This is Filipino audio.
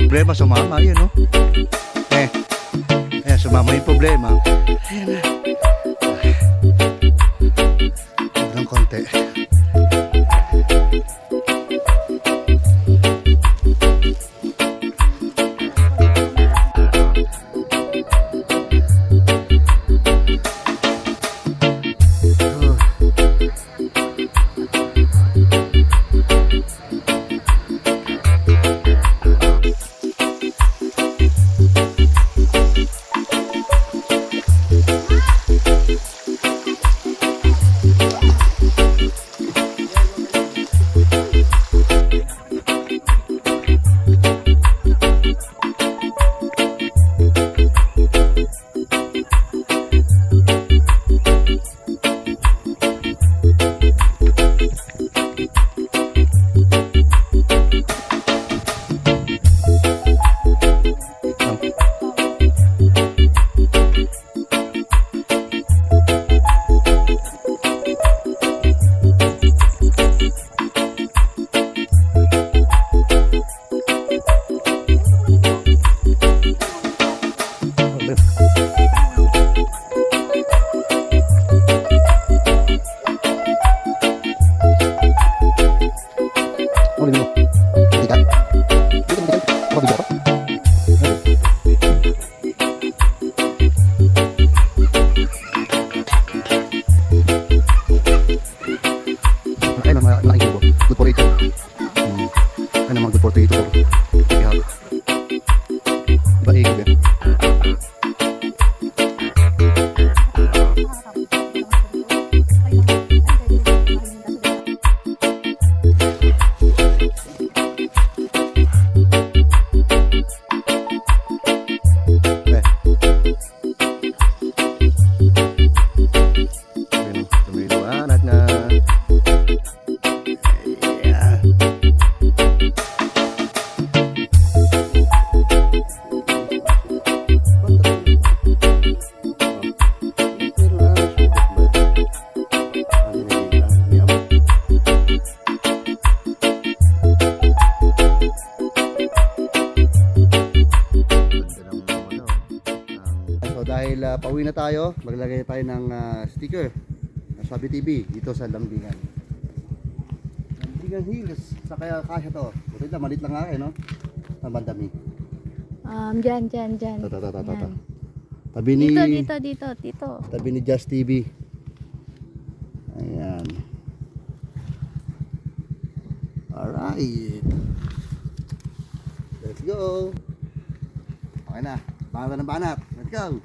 Problema sumama, yun, no? Ayan, sumama yung problema. Ayan na. Ng konti. Dahil pauwi na tayo, maglagay tayo ng sticker Sabi TV dito sa Lambingan Hills. Sa kaya kasya to. Buti na, malit lang nga no? Ang bandami. Dyan. Tabi ni... Dito. Tabi ni Just TV. Ayan. Alright. Let's go. Okay na. Banat ng banat. Let's go.